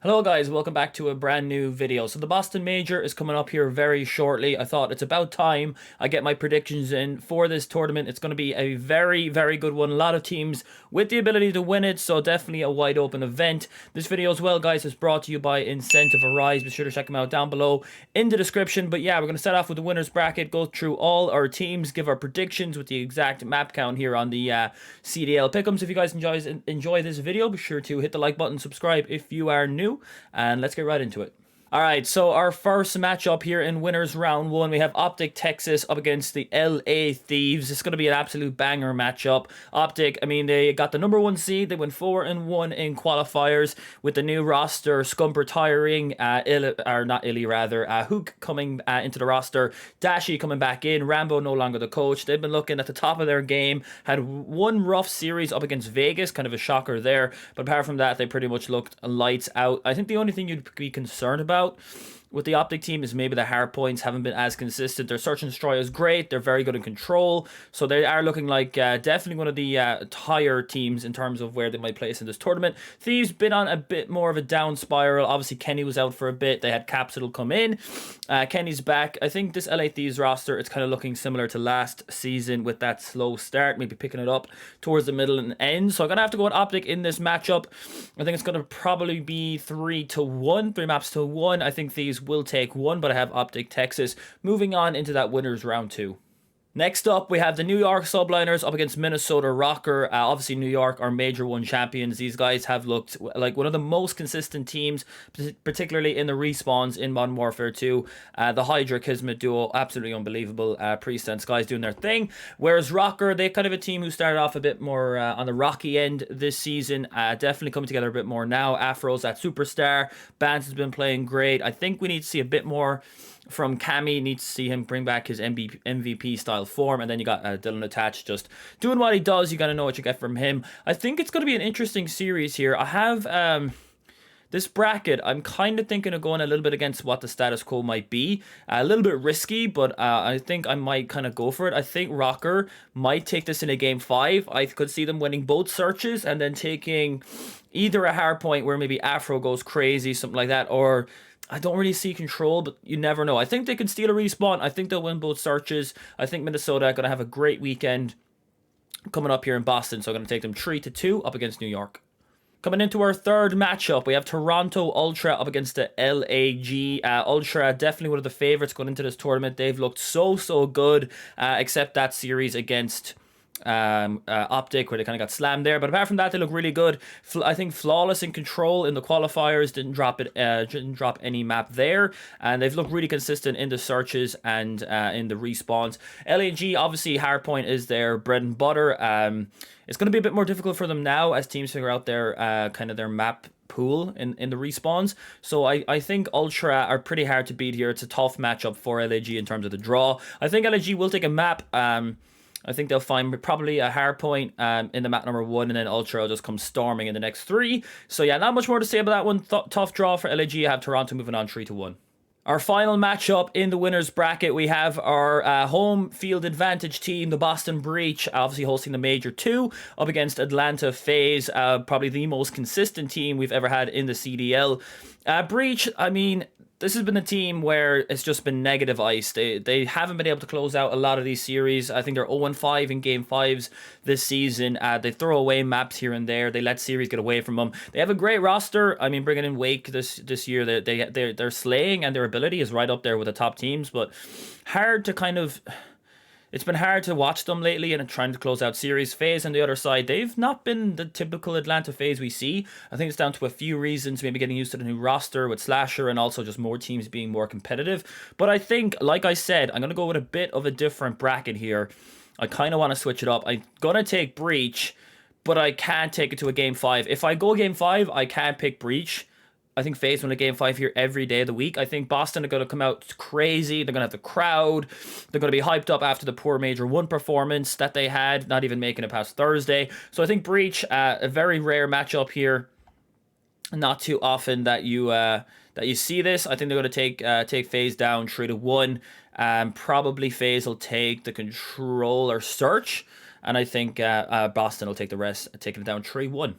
Hello guys, welcome back to a brand new video. So the Boston Major is coming up here very shortly. I thought it's about time I get my predictions in for this tournament. It's going to be a very good one. A lot of teams with the ability to win it, so definitely a wide open event. This video as well, guys, is brought to you by Incentive Arise. Be sure to check them out down below in the description. But yeah, we're going to start off with the winners bracket, go through all our teams, give our predictions with the exact map count here on the CDL pick'ems. If you guys enjoy this video, be sure to hit the like button, subscribe if you are new, and let's get right into it. Alright, so our first matchup here in winners round one, we have OpTic Texas up against the LA Thieves. It's going to be an absolute banger matchup. OpTic, I mean, they got the number one seed. They went 4-1 in qualifiers with the new roster. Scump retiring, Hook coming into the roster, Dashi coming back in, Rambo no longer the coach. They've been looking at the top of their game, had one rough series up against Vegas, kind of a shocker there, but apart from that, they pretty much looked lights out. I think the only thing you'd be concerned about with the OpTic team is maybe the hard points haven't been as consistent. Their search and destroy is great. They're very good in control. So they are looking like definitely one of the higher teams in terms of where they might place in this tournament. Thieves been on a bit more of a down spiral. Obviously, Kenny was out for a bit. They had Capsule come in. Kenny's back. I think this LA Thieves roster, it's kind of looking similar to last season with that slow start, maybe picking it up towards the middle and end. So I'm going to have to go with OpTic in this matchup. I think it's going to probably be 3-1, 3-1. I think Thieves will take one, but I have OpTic Texas moving on into that winners round two. Next up, we have the New York Subliners up against Minnesota Rocker. Obviously, New York are Major 1 champions. These guys have looked like one of the most consistent teams, particularly in the respawns in Modern Warfare 2. The Hydra Kismet duo, absolutely unbelievable. Priest and Sky's doing their thing. Whereas Rocker, they're kind of a team who started off a bit more on the rocky end this season. Definitely coming together a bit more now. Afro's that superstar. Bance has been playing great. I think we need to see a bit more from Cammy. Needs to see him bring back his MVP style form, and then you got Dylan attached, just doing what he does. You got to know what you get from him. I think it's going to be an interesting series here. I have this bracket, I'm kind of thinking of going a little bit against what the status quo might be. A little bit risky, but I think I might kind of go for it. I think Rocker might take this in a game 5. I could see them winning both searches and then taking either a hard point where maybe Afro goes crazy, something like that, or I don't really see control, but you never know. I think they can steal a respawn. I think they'll win both searches. I think Minnesota are going to have a great weekend coming up here in Boston, so I'm going to take them 3-2 up against New York. Coming into our third matchup, we have Toronto Ultra up against the LAG. Ultra, definitely one of the favorites going into this tournament. They've looked so good, except that series against OpTic, where they kind of got slammed there, but apart from that, they look really good. I think flawless in control in the qualifiers, didn't drop any map there, and they've looked really consistent in the searches and in the respawns. LAG, obviously hardpoint is their bread and butter. It's going to be a bit more difficult for them now as teams figure out their kind of their map pool in the respawns. So I think Ultra are pretty hard to beat here. It's a tough matchup for LAG in terms of the draw. I think LAG will take a map. I think they'll find probably a hard point in the map number 1, and then Ultra will just come storming in the next 3. So yeah, not much more to say about that one. Tough draw for LAG. I have Toronto moving on 3-1. Our final matchup in the winners bracket, we have our home field advantage team, the Boston Breach, obviously hosting the Major 2, up against Atlanta FaZe, probably the most consistent team we've ever had in the CDL. Breach, I mean, this has been a team where it's just been negative ice. They haven't been able to close out a lot of these series. I think they're 0-5 in game 5s this season. They throw away maps here and there. They let series get away from them. They have a great roster. I mean, bringing in Wake this year, they're slaying, and their ability is right up there with the top teams. But hard to kind of... It's been hard to watch them lately and trying to close out series. FaZe on the other side, they've not been the typical Atlanta FaZe we see. I think it's down to a few reasons, maybe getting used to the new roster with Slasher and also just more teams being more competitive. But I think, like I said, I'm going to go with a bit of a different bracket here. I kind of want to switch it up. I'm going to take Breach, but I can't take it to a game 5. If I go game 5, I can't pick Breach. I think FaZe win a game 5 here every day of the week. I think Boston are going to come out crazy. They're going to have the crowd. They're going to be hyped up after the poor Major 1 performance that they had, not even making it past Thursday. So I think Breach, a very rare matchup here. Not too often that you see this. I think they're going to take FaZe down 3-1. Probably FaZe will take the control or search. And I think Boston will take the rest, taking it down 3-1.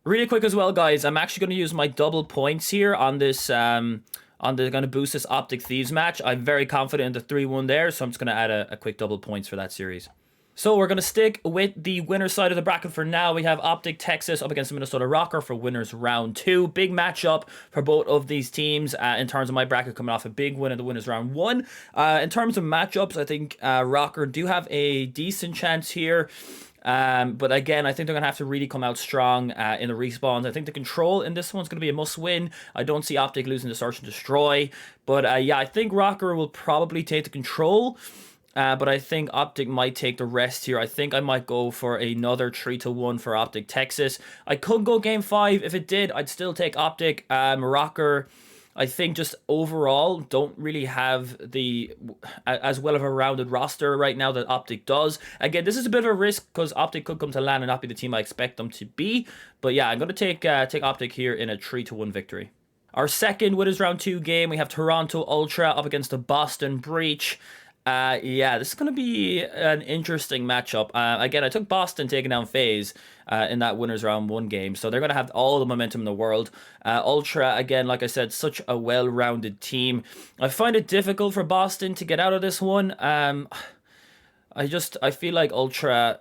Really quick as well, guys. I'm actually going to use my double points here on this. On the going to boost this OpTic Thieves match. I'm very confident in the 3-1 there, so I'm just going to add a quick double points for that series. So we're going to stick with the winner's side of the bracket for now. We have OpTic Texas up against the Minnesota Rocker for winners round 2. Big matchup for both of these teams in terms of my bracket coming off a big win in the winners round 1. In terms of matchups, I think Rocker do have a decent chance here. But again, I think they're going to have to really come out strong in the respawns. I think the control in this one's going to be a must-win. I don't see OpTic losing the Search and Destroy. But yeah, I think Rocker will probably take the control. But I think OpTic might take the rest here. I think I might go for another 3-1 for OpTic Texas. I could go game 5. If it did, I'd still take OpTic. Rocker, I think just overall don't really have the as well of a rounded roster right now that OpTic does. Again, this is a bit of a risk because OpTic could come to LAN and not be the team I expect them to be. But yeah, I'm going to take OpTic here in a 3-1 victory. Our second winners round 2 game, we have Toronto Ultra up against the Boston Breach. Yeah, this is going to be an interesting matchup. Again, I took Boston taking down FaZe in that winners round 1 game, so they're going to have all the momentum in the world. Ultra, again, like I said, such a well-rounded team. I find it difficult for Boston to get out of this one. I feel like Ultra,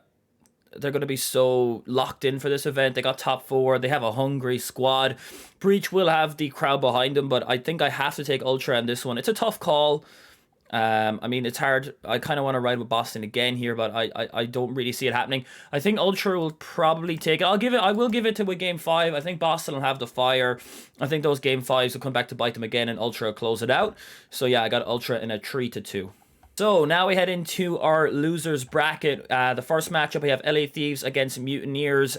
they're going to be so locked in for this event. They got top 4. They have a hungry squad. Breach will have the crowd behind them, but I think I have to take Ultra in this one. It's a tough call. I mean, it's hard. I kind of want to ride with Boston again here, but I don't really see it happening. I think Ultra will probably take it. I will give it to a game 5. I think Boston will have the fire. I think those game 5s will come back to bite them again, and Ultra will close it out. So yeah, I got Ultra in a 3-2. So now we head into our losers bracket. The first matchup, we have LA Thieves against Mutineers.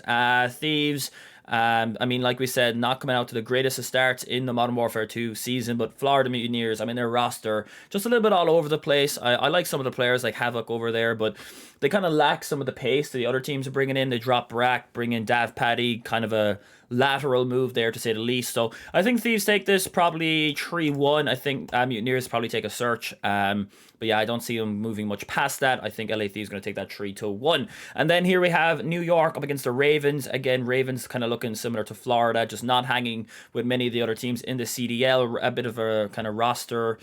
Thieves, I mean, like we said, not coming out to the greatest of starts in the Modern Warfare 2 season, but Florida Mutineers, I mean, their roster, just a little bit all over the place. I like some of the players like Havoc over there, but they kind of lack some of the pace that the other teams are bringing in. They drop Brack, bring in Dav Paddy, kind of a lateral move there to say the least. So I think Thieves take this probably 3-1. I think Mutineers probably take a Search. But yeah, I don't see them moving much past that. I think LA Thieves going to take that 3-1. And then here we have New York up against the Ravens. Again, Ravens kind of looking similar to Florida, just not hanging with many of the other teams in the CDL. A bit of a kind of roster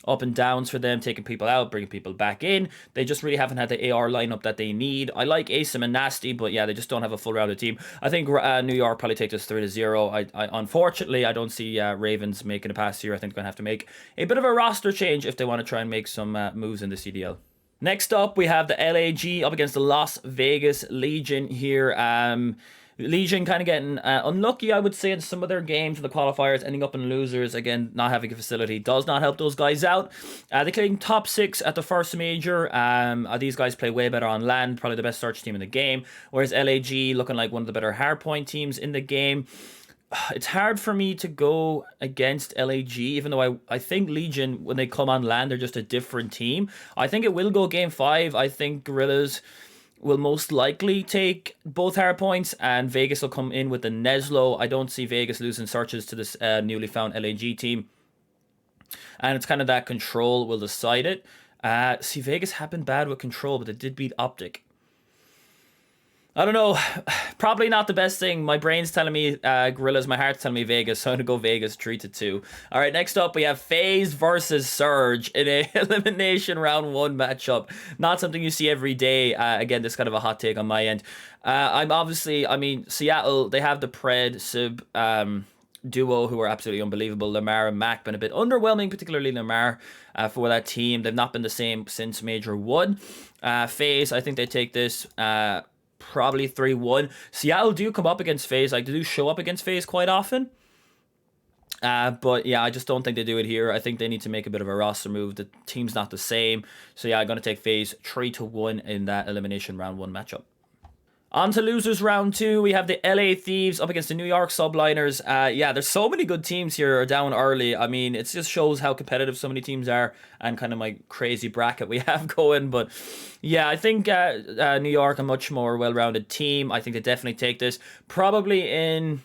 up and downs for them, taking people out, bringing people back in. They just really haven't had the AR lineup that they need. I like Asim and Nasty, but yeah, they just don't have a full rounded team. I think New York probably take this 3-0. Unfortunately, I don't see Ravens making a pass here. I think they're going to have to make a bit of a roster change if they want to try and make some moves in the CDL. Next up, we have the LAG up against the Las Vegas Legion here. Legion kind of getting unlucky, I would say, in some of their games in the qualifiers, ending up in losers. Again, not having a facility does not help those guys out. They came top 6 at the first major. These guys play way better on land, probably the best search team in the game. Whereas LAG looking like one of the better hardpoint teams in the game. It's hard for me to go against LAG, even though I think Legion, when they come on land, they're just a different team. I think it will go game 5. I think Gorillas will most likely take both hard points, and Vegas will come in with the Neslo. I don't see Vegas losing searches to this newly found LAG team. And it's kind of that control will decide it. See, Vegas have been bad with control, but they did beat OpTic. I don't know. Probably not the best thing. My brain's telling me Gorillas. My heart's telling me Vegas. So I'm going to go Vegas 3-2. All right, next up, we have FaZe versus Surge in a elimination round 1 matchup. Not something you see every day. Again, this is kind of a hot take on my end. I mean, Seattle, they have the Pred, Sib, duo who are absolutely unbelievable. Lamar and Mac been a bit underwhelming, particularly Lamar for that team. They've not been the same since Major 1. FaZe, I think they take this probably 3-1. Seattle do come up against FaZe. Like, they do show up against FaZe quite often. But yeah, I just don't think they do it here. I think they need to make a bit of a roster move. The team's not the same. So yeah, I'm going to take FaZe 3-1 in that elimination round 1 matchup. On to losers round 2, we have the LA Thieves up against the New York Subliners. Yeah, there's so many good teams here down early. I mean, it just shows how competitive so many teams are and kind of my crazy bracket we have going. But yeah, I think New York, a much more well-rounded team. I think they definitely take this. Probably in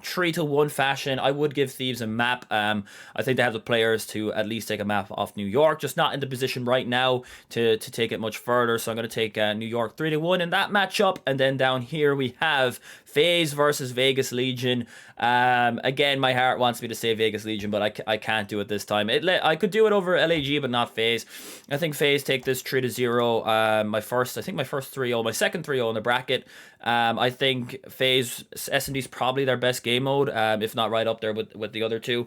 3-1 fashion, I would give Thieves a map. I think they have the players to at least take a map off New York, just not in the position right now to take it much further. So I'm going to take New York 3-1 in that matchup. And then down here we have FaZe versus Vegas Legion. Again, my heart wants me to say Vegas Legion, but I can't do it this time. I could do it over LAG, but not FaZe. I think FaZe take this 3-0. My first 3-0, my second 3-0 in the bracket. I think FaZe S&D is probably their best game mode, if not right up there with the other two.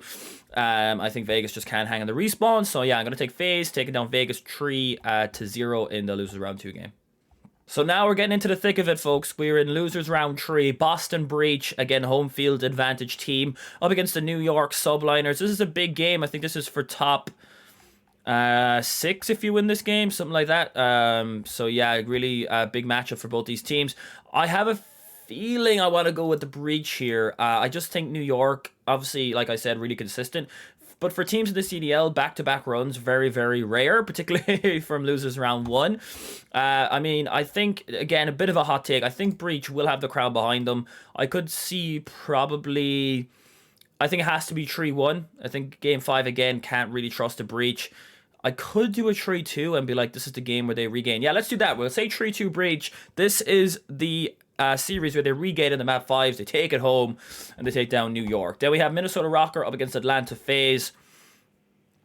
I think Vegas just can't hang on the respawn. So yeah, I'm going to take FaZe, taking down Vegas 3-0 in the losers round 2 game. So now we're getting into the thick of it, folks. We're in losers round 3. Boston Breach, again, home field advantage team, up against the New York Subliners. This is a big game. I think this is for top 6 if you win this game, something like that. So yeah, really big matchup for both these teams. I have a feeling I want to go with the Breach here. I just think New York, obviously, like I said, really consistent. But for teams in the CDL, back-to-back runs, very, very rare, particularly from losers round 1. I mean, I think, again, a bit of a hot take. I think Breach will have the crowd behind them. I could see probably... I think it has to be 3-1. I think Game 5, again, can't really trust the Breach. I could do a 3-2 and be like, this is the game where they regain. Yeah, let's do that. We'll say 3-2 Breach. This is the series where they regain in the map 5s, they take it home, and they take down New York. Then we have Minnesota Rocker up against Atlanta FaZe.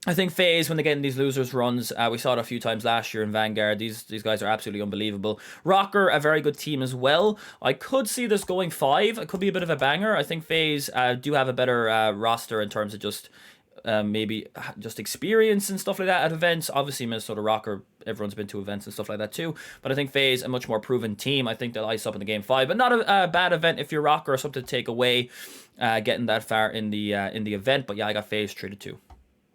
I think FaZe, when they get in these losers runs, we saw it a few times last year in Vanguard. These guys are absolutely unbelievable. Rocker, a very good team as well. I could see this going 5. It could be a bit of a banger. I think FaZe do have a better roster in terms of just maybe just experience and stuff like that at events. Obviously, Minnesota Rocker, everyone's been to events and stuff like that too. But I think FaZe, a much more proven team. I think they'll ice up in the Game 5. But not a bad event if you're Rocker, or something to take away getting that far in the event. But yeah, I got FaZe 3-2.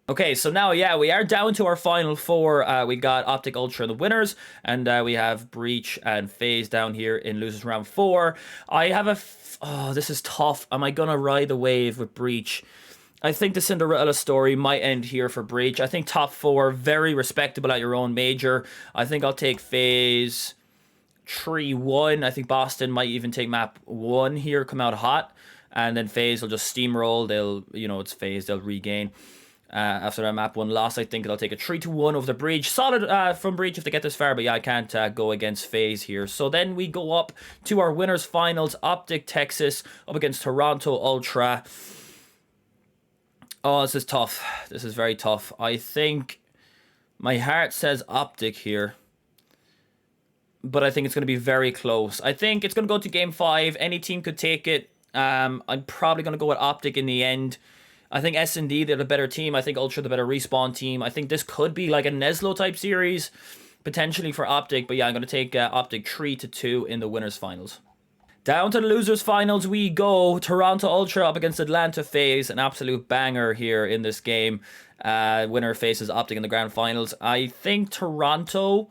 Okay, so now, yeah, we are down to our final 4. We got OpTic Ultra in the winners, and we have Breach and FaZe down here in losers round 4. I have oh, this is tough. Am I going to ride the wave with Breach? I think the Cinderella story might end here for Breach. I think top 4, very respectable at your own major. I think I'll take FaZe 3-1. I think Boston might even take map 1 here, come out hot. And then FaZe will just steamroll. They'll, it's FaZe, they'll regain. After that map 1 loss, I think they'll take a 3-1 over the Breach. Solid from Breach if they get this far, but yeah, I can't go against FaZe here. So then we go up to our winners finals. OpTic Texas up against Toronto Ultra. Oh, this is tough. This is very tough. I think my heart says OpTic here, but I think it's going to be very close. I think it's going to go to Game 5. Any team could take it. I'm probably going to go with OpTic in the end. I think S&D, they're the better team. I think Ultra, the better respawn team. I think this could be like a Neslo type series, potentially for OpTic. But yeah, I'm going to take OpTic 3-2 in the winners finals. Down to the losers finals we go. Toronto Ultra up against Atlanta FaZe. An absolute banger here in this game. Winner faces OpTic in the grand finals. I think Toronto...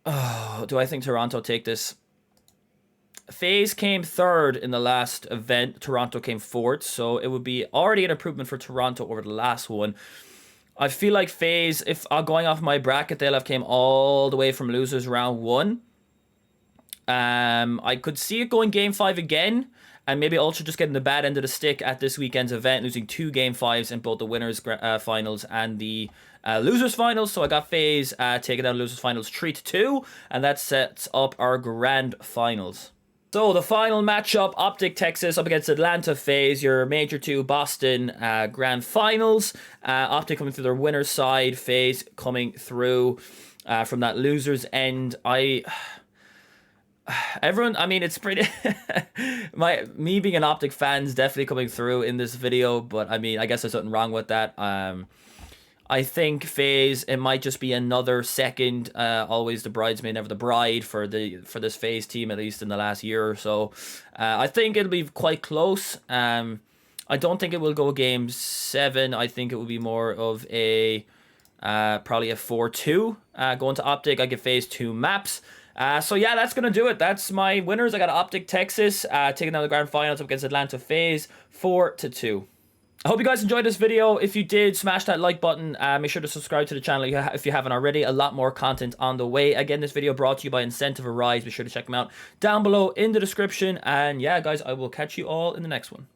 Oh, do I think Toronto take this? FaZe came 3rd in the last event. Toronto came 4th. So it would be already an improvement for Toronto over the last one. I feel like FaZe, if going off my bracket, they'll have came all the way from losers round 1. I could see it going Game 5 again, and maybe Ultra just getting the bad end of the stick at this weekend's event, losing 2 Game 5s in both the winners finals and the losers finals. So I got FaZe taking down losers finals 3-2, and that sets up our grand finals. So the final matchup, OpTic Texas up against Atlanta FaZe, your Major 2 Boston grand finals. OpTic coming through their winner's side, FaZe coming through from that loser's end. Everyone, I mean, it's pretty... me being an OpTic fan is definitely coming through in this video, but I mean, I guess there's something wrong with that. I think FaZe, it might just be another second, always the bridesmaid, never the bride for this FaZe team, at least in the last year or so. I think it'll be quite close. I don't think it will go Game 7. I think it will be more of a probably a 4-2 going to OpTic. I give FaZe 2 maps. So yeah, that's going to do it. That's my winners. I got OpTic Texas taking down the grand finals up against Atlanta FaZe 4-2. I hope you guys enjoyed this video. If you did, smash that like button. Make sure to subscribe to the channel if you haven't already. A lot more content on the way. Again, this video brought to you by Incentive Arise. Be sure to check them out down below in the description. And yeah, guys, I will catch you all in the next one.